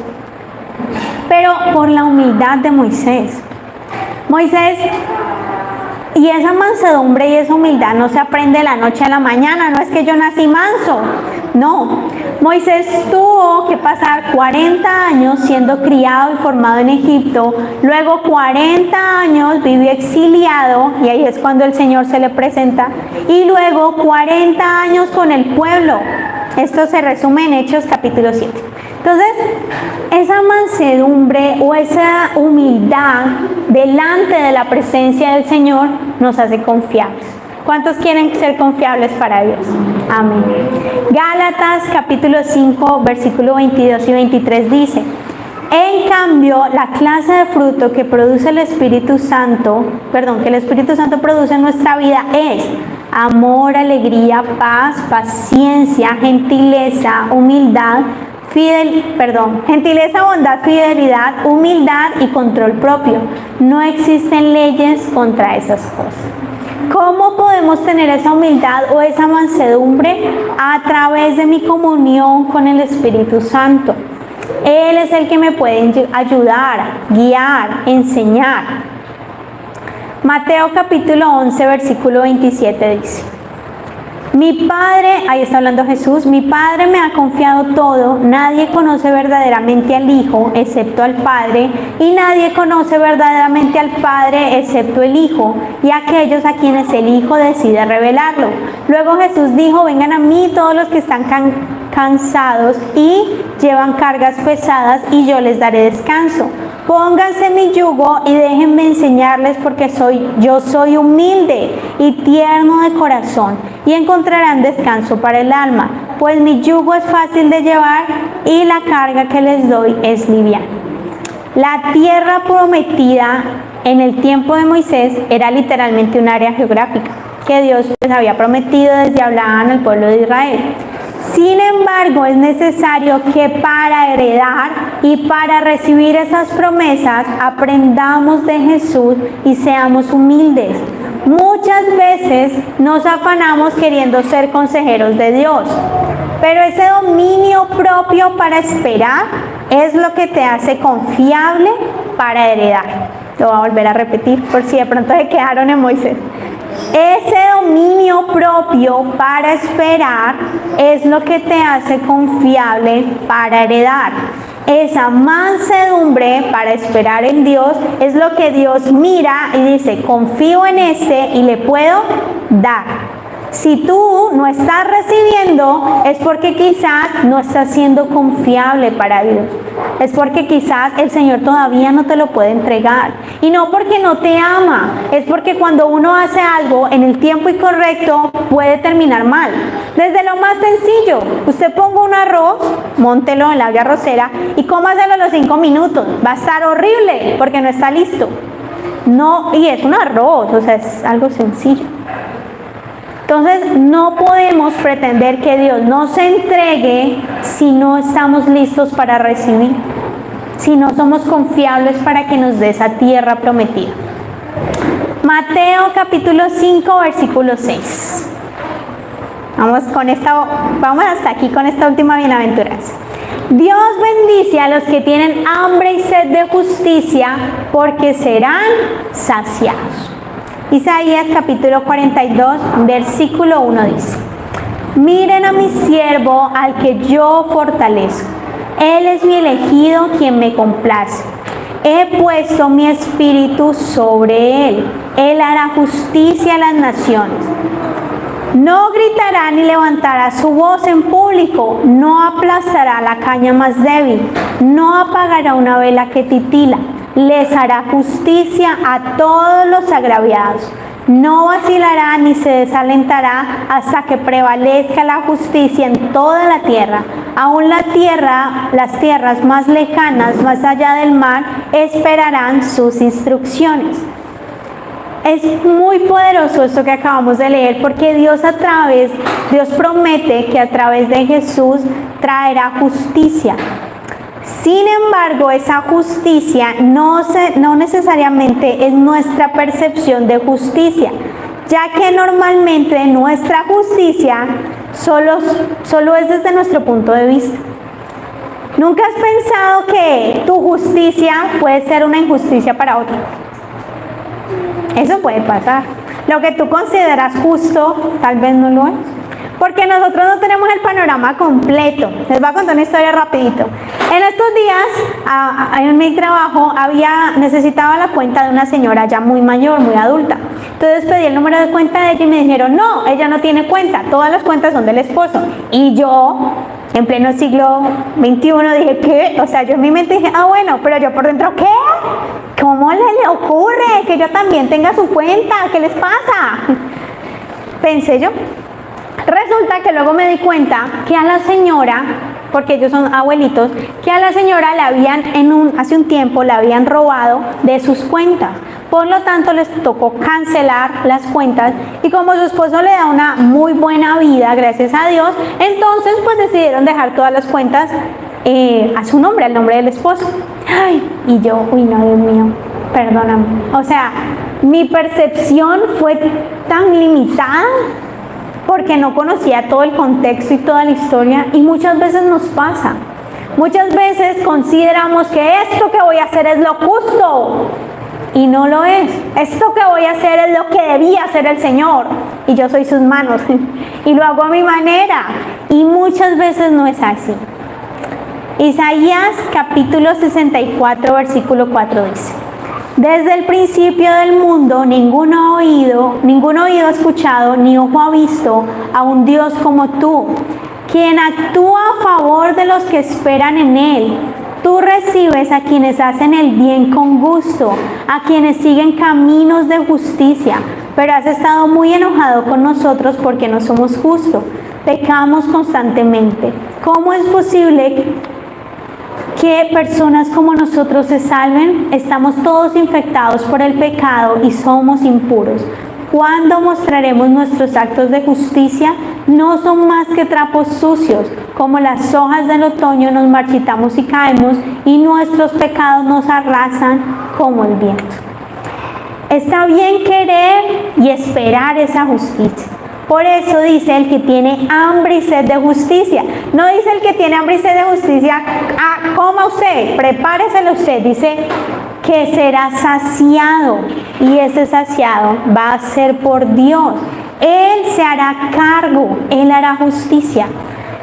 Pero por la humildad de Moisés. Moisés, y esa mansedumbre y esa humildad no se aprende de la noche a la mañana, no es que yo nací manso, no. Moisés tuvo que pasar 40 años siendo criado y formado en Egipto, luego 40 años vivió exiliado, y ahí es cuando el Señor se le presenta, y luego 40 años con el pueblo. Esto se resume en Hechos capítulo 7. Entonces, esa mansedumbre o esa humildad delante de la presencia del Señor nos hace confiables. ¿Cuántos quieren ser confiables para Dios? Amén. Gálatas capítulo 5, versículo 22 y 23 dice: en cambio, la clase de fruto que produce el Espíritu Santo, que el Espíritu Santo produce en nuestra vida es amor, alegría, paz, paciencia, gentileza, gentileza, bondad, fidelidad, humildad y control propio. No existen leyes contra esas cosas. ¿Cómo podemos tener esa humildad o esa mansedumbre? A través de mi comunión con el Espíritu Santo. Él es el que me puede ayudar, guiar, enseñar. Mateo capítulo 11, versículo 27 dice: mi Padre, ahí está hablando Jesús, mi Padre me ha confiado todo, nadie conoce verdaderamente al Hijo excepto al Padre, y nadie conoce verdaderamente al Padre excepto el Hijo, y aquellos a quienes el Hijo decide revelarlo. Luego Jesús dijo: vengan a mí todos los que están cansados y llevan cargas pesadas, y yo les daré descanso. Pónganse mi yugo y déjenme enseñarles, porque yo soy humilde y tierno de corazón, y encontrarán descanso para el alma, pues mi yugo es fácil de llevar y la carga que les doy es liviana. La tierra prometida en el tiempo de Moisés era literalmente un área geográfica que Dios les había prometido desde Abraham al pueblo de Israel. Sin embargo, es necesario que para heredar y para recibir esas promesas aprendamos de Jesús y seamos humildes. Muchas veces nos afanamos queriendo ser consejeros de Dios, pero ese dominio propio para esperar es lo que te hace confiable para heredar. Lo voy a volver a repetir por si de pronto se quedaron en Moisés. Ese dominio propio para esperar es lo que te hace confiable para heredar. Esa mansedumbre para esperar en Dios es lo que Dios mira y dice: confío en este y le puedo dar. Si tú no estás recibiendo, es porque quizás no estás siendo confiable para Dios. Es porque quizás el Señor todavía no te lo puede entregar. Y no porque no te ama, es porque cuando uno hace algo en el tiempo incorrecto puede terminar mal. Desde lo más sencillo, usted ponga un arroz, móntelo en la olla arrocera y cómaselo a los 5 minutos. Va a estar horrible porque no está listo. No, y es un arroz, o sea, es algo sencillo. Entonces, no podemos pretender que Dios nos entregue si no estamos listos para recibir, si no somos confiables para que nos dé esa tierra prometida. Mateo capítulo 5, versículo 6. Vamos hasta aquí con esta última bienaventuranza. Dios bendice a los que tienen hambre y sed de justicia, porque serán saciados. Isaías capítulo 42, versículo 1 dice: miren a mi siervo al que yo fortalezco. Él es mi elegido, quien me complace. He puesto mi espíritu sobre él. Él hará justicia a las naciones. No gritará ni levantará su voz en público. No aplastará la caña más débil. No apagará una vela que titila. Les hará justicia a todos los agraviados. No vacilará ni se desalentará hasta que prevalezca la justicia en toda la tierra. aún las tierras más lejanas, más allá del mar, esperarán sus instrucciones. Es muy poderoso esto que acabamos de leer, porque Dios promete que a través de Jesús traerá justicia. Sin embargo, esa justicia no necesariamente es nuestra percepción de justicia, ya que normalmente nuestra justicia solo es desde nuestro punto de vista. ¿Nunca has pensado que tu justicia puede ser una injusticia para otro? Eso puede pasar. Lo que tú consideras justo, tal vez no lo es. Porque nosotros no tenemos el panorama completo. Les voy a contar una historia rapidito. En estos días, en mi trabajo, necesitaba la cuenta de una señora ya muy mayor, muy adulta. Entonces pedí el número de cuenta de ella y me dijeron, no, ella no tiene cuenta, todas las cuentas son del esposo. Y yo, en pleno siglo XXI, dije, ¿qué? O sea, yo en mi mente dije, bueno, pero yo por dentro, ¿qué? ¿Cómo le ocurre que yo también tenga su cuenta? ¿Qué les pasa? Pensé yo. Resulta que luego me di cuenta que a la señora, porque ellos son abuelitos, que a la señora hace un tiempo le habían robado de sus cuentas. Por lo tanto, les tocó cancelar las cuentas, y como su esposo le da una muy buena vida, gracias a Dios, entonces pues decidieron dejar todas las cuentas a su nombre, al nombre del esposo. Y yo, no, Dios mío, perdóname. O sea, mi percepción fue tan limitada porque no conocía todo el contexto y toda la historia, y muchas veces nos pasa. Muchas veces consideramos que esto que voy a hacer es lo justo, y no lo es. Esto que voy a hacer es lo que debía hacer el Señor, y yo soy sus manos, y lo hago a mi manera, y muchas veces no es así. Isaías capítulo 64, versículo 4 dice: desde el principio del mundo ningún oído ha escuchado, ni ojo ha visto a un Dios como tú, quien actúa a favor de los que esperan en Él. Tú recibes a quienes hacen el bien con gusto, a quienes siguen caminos de justicia, pero has estado muy enojado con nosotros porque no somos justos, pecamos constantemente. ¿Cómo es posible que personas como nosotros se salven? Estamos todos infectados por el pecado y somos impuros. ¿Cuándo mostraremos nuestros actos de justicia? No son más que trapos sucios. Como las hojas del otoño nos marchitamos y caemos, y nuestros pecados nos arrasan como el viento. Está bien querer y esperar esa justicia. Por eso dice el que tiene hambre y sed de justicia. No dice el que tiene hambre y sed de justicia, coma usted, prepáreselo usted. Dice que será saciado, y ese saciado va a ser por Dios. Él se hará cargo, Él hará justicia.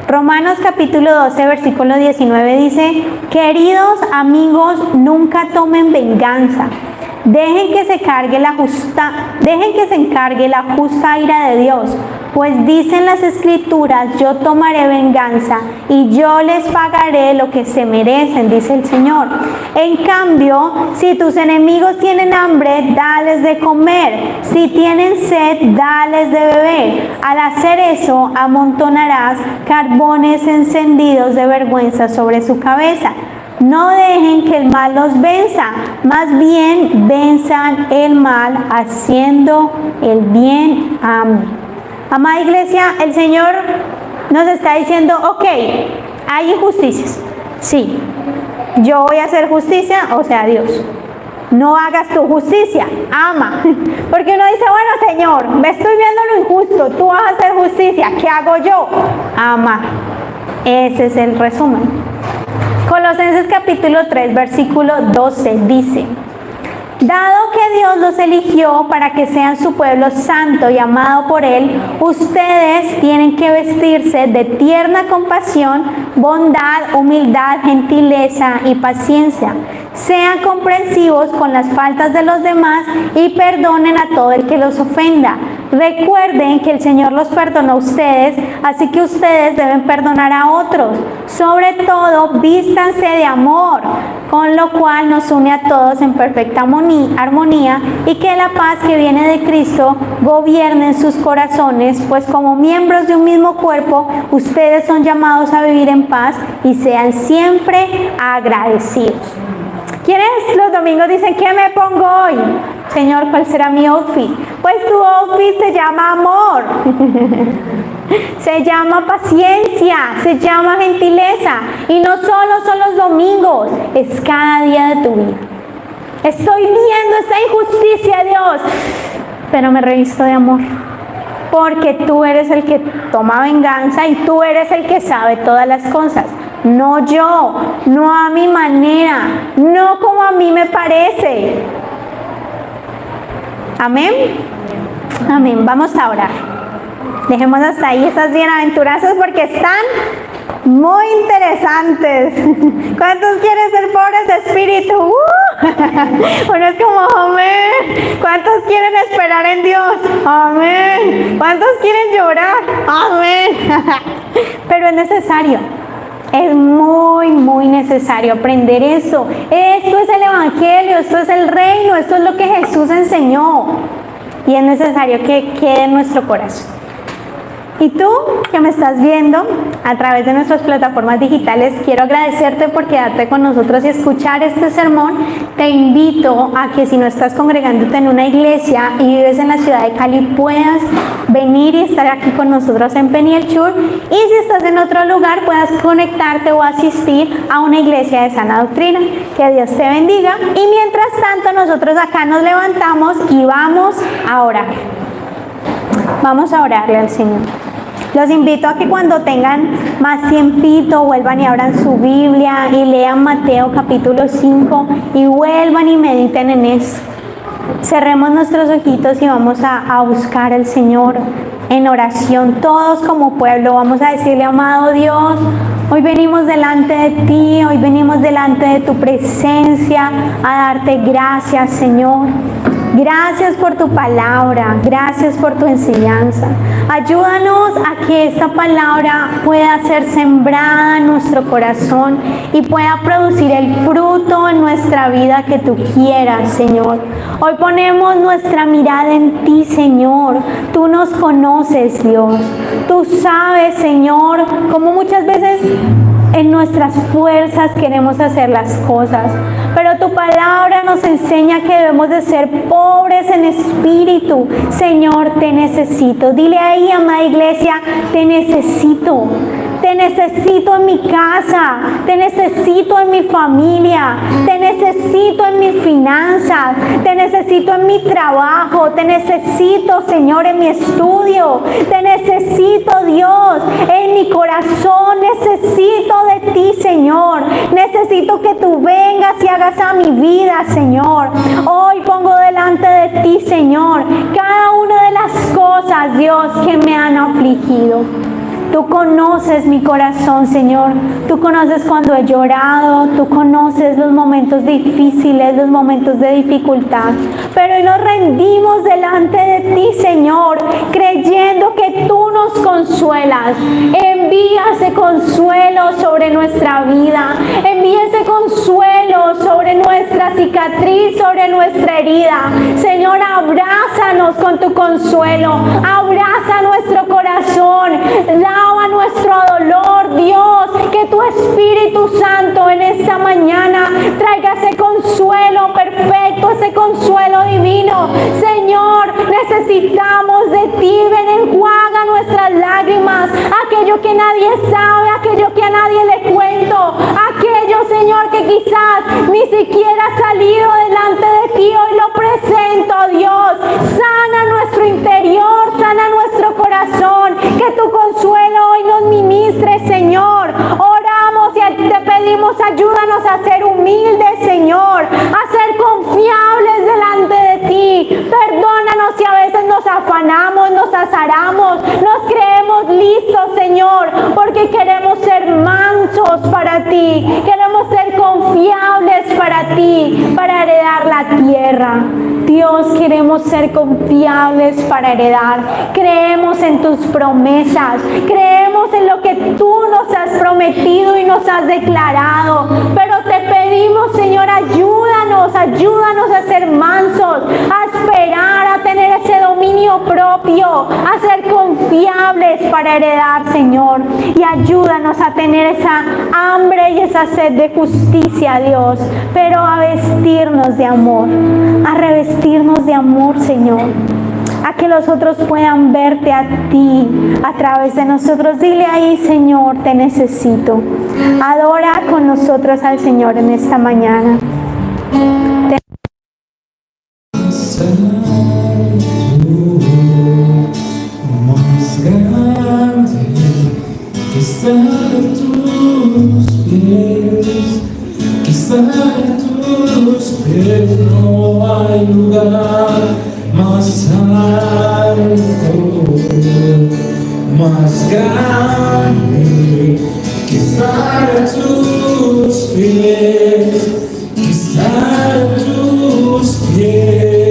Romanos capítulo 12, versículo 19 dice: queridos amigos, nunca tomen venganza. Dejen que se encargue la justa ira de Dios, pues dicen las Escrituras: yo tomaré venganza y yo les pagaré lo que se merecen, dice el Señor. En cambio, si tus enemigos tienen hambre, dales de comer; si tienen sed, dales de beber. Al hacer eso, amontonarás carbones encendidos de vergüenza sobre su cabeza. No dejen que el mal los venza, más bien venzan el mal haciendo el bien. Amén. Amada iglesia, el Señor nos está diciendo, ok, hay injusticias, sí, yo voy a hacer justicia, o sea, Dios. No hagas tu justicia, ama. Porque uno dice, bueno, Señor, me estoy viendo lo injusto, tú vas a hacer justicia, ¿qué hago yo? Ama. Ese es el resumen. Colosenses capítulo 3, versículo 12 dice: dado que Dios los eligió para que sean su pueblo santo y amado por Él, ustedes tienen que vestirse de tierna compasión, bondad, humildad, gentileza y paciencia. Sean comprensivos con las faltas de los demás y perdonen a todo el que los ofenda. Recuerden que el Señor los perdonó a ustedes, así que ustedes deben perdonar a otros. Sobre todo, vístanse de amor, con lo cual nos une a todos en perfecta armonía, y que la paz que viene de Cristo gobierne en sus corazones, pues como miembros de un mismo cuerpo, ustedes son llamados a vivir en paz y sean siempre agradecidos. ¿Quiénes los domingos dicen qué me pongo hoy? Señor, ¿cuál será mi outfit? Pues tu outfit se llama amor, se llama paciencia, se llama gentileza. Y no solo son los domingos, es cada día de tu vida. Estoy viendo esta injusticia, Dios, pero me revisto de amor. Porque tú eres el que toma venganza y tú eres el que sabe todas las cosas. No yo, no a mi manera, no como a mí me parece. Amén. Amén. Vamos a orar. Dejemos hasta ahí estas bienaventuranzas porque están muy interesantes. ¿Cuántos quieren ser pobres de espíritu? Uno es como, amén. ¿Cuántos quieren esperar en Dios? Amén. ¿Cuántos quieren llorar? Amén. Pero es necesario. Es muy necesario aprender eso. Esto es el Evangelio, esto es el reino, esto es lo que Jesús enseñó. Y es necesario que quede en nuestro corazón. Y tú que me estás viendo a través de nuestras plataformas digitales, quiero agradecerte por quedarte con nosotros y escuchar este sermón. Te invito a que si no estás congregándote en una iglesia y vives en la ciudad de Cali, puedas venir y estar aquí con nosotros en Peniel Church. Y si estás en otro lugar, puedas conectarte o asistir a una iglesia de sana doctrina. Que Dios te bendiga. Y mientras tanto, nosotros acá nos levantamos y vamos a orar. Vamos a orarle al Señor. Los invito a que cuando tengan más tiempito vuelvan y abran su Biblia y lean Mateo capítulo 5 y vuelvan y mediten en eso. Cerremos nuestros ojitos y vamos a buscar al Señor en oración. Todos como pueblo vamos a decirle: amado Dios, hoy venimos delante de ti, hoy venimos delante de tu presencia a darte gracias, Señor. Gracias por tu palabra, gracias por tu enseñanza. Ayúdanos a que esta palabra pueda ser sembrada en nuestro corazón y pueda producir el fruto en nuestra vida que tú quieras, Señor. Hoy ponemos nuestra mirada en ti, Señor. Tú nos conoces, Dios. Tú sabes, Señor, cómo muchas veces en nuestras fuerzas queremos hacer las cosas, pero tu palabra nos enseña que debemos de ser pobres en espíritu. Señor, te necesito. Dile ahí, amada iglesia, te necesito. Te necesito en mi casa, te necesito en mi familia, te necesito en mis finanzas, te necesito en mi trabajo, te necesito, Señor, en mi estudio, te necesito, Dios, en mi corazón, necesito de ti, Señor. Necesito que tú vengas y hagas a mi vida, Señor. Hoy pongo delante de ti, Señor, cada una de las cosas, Dios, que me han afligido. Tú conoces mi corazón, Señor. Tú conoces cuando he llorado. Tú conoces los momentos difíciles, los momentos de dificultad. Pero hoy nos rendimos delante de ti, Señor, creyendo que tú nos consuelas. Envía ese consuelo sobre nuestra vida. Envía ese consuelo sobre nuestra cicatriz, sobre nuestra herida. Señor, abrázanos con tu consuelo. Abraza nuestro corazón. Lava nuestro dolor, Dios, que tu Espíritu Santo en esta mañana traiga ese consuelo perfecto, ese consuelo divino. Señor, necesitamos de ti. Ven, enjuaga nuestras lágrimas, aquello que nadie sabe, aquello que a nadie le cuento, aquello, Señor, que quizás ni siquiera ha salido delante de ti. Hoy lo presento, Dios. Sana nuestro interior, sana nuestro corazón, que tu consuelo hoy nos ministre, Señor. Oramos y te pedimos, ayúdanos a ser humildes, Señor, a ser confiables delante de ti. Perdónanos si a veces nos afanamos, nos azaramos, nos creemos listos, Señor, porque queremos ser mansos mansos para ti. Queremos ser confiables para ti, para heredar la tierra. Dios, queremos ser confiables para heredar. Creemos en tus promesas. Creemos en lo que tú nos has prometido y nos has declarado. Pero te pedimos, Señor, ayúdanos a ser mansos, a esperar, a tener ese dominio propio, a ser confiables para heredar, Señor. Y ayúdanos a tener esa hambre y esa sed de justicia, Dios, pero a vestirnos de amor, a revestirnos de amor, Señor, a que los otros puedan verte a ti a través de nosotros. Dile ahí, Señor, te necesito. Adora con nosotros al Señor en esta mañana. Más grande que estar a tus pies, que estar a tus pies, no hay lugar más alto, más grande que estar a tus pies, que estar a tus pies.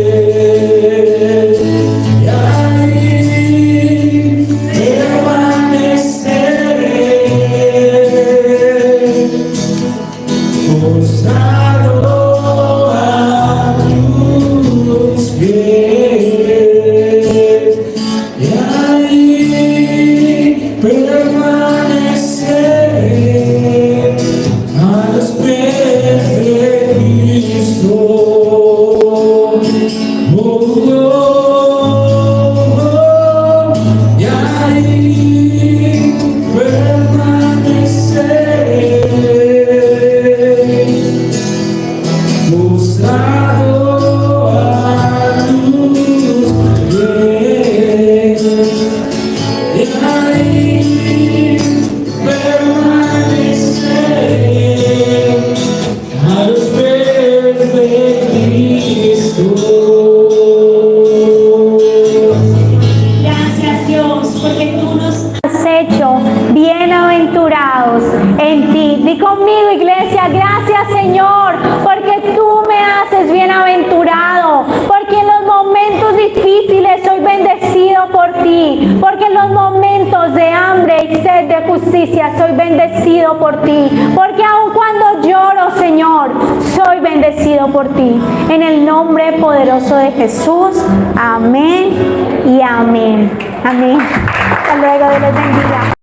Bienaventurados en ti. Di conmigo, iglesia, gracias, Señor, porque tú me haces bienaventurado, porque en los momentos difíciles soy bendecido por ti, porque en los momentos de hambre y sed de justicia soy bendecido por ti, porque aun cuando lloro, Señor, soy bendecido por ti. En el nombre poderoso de Jesús, amén y amén. Amén. Hasta luego, Dios les bendiga.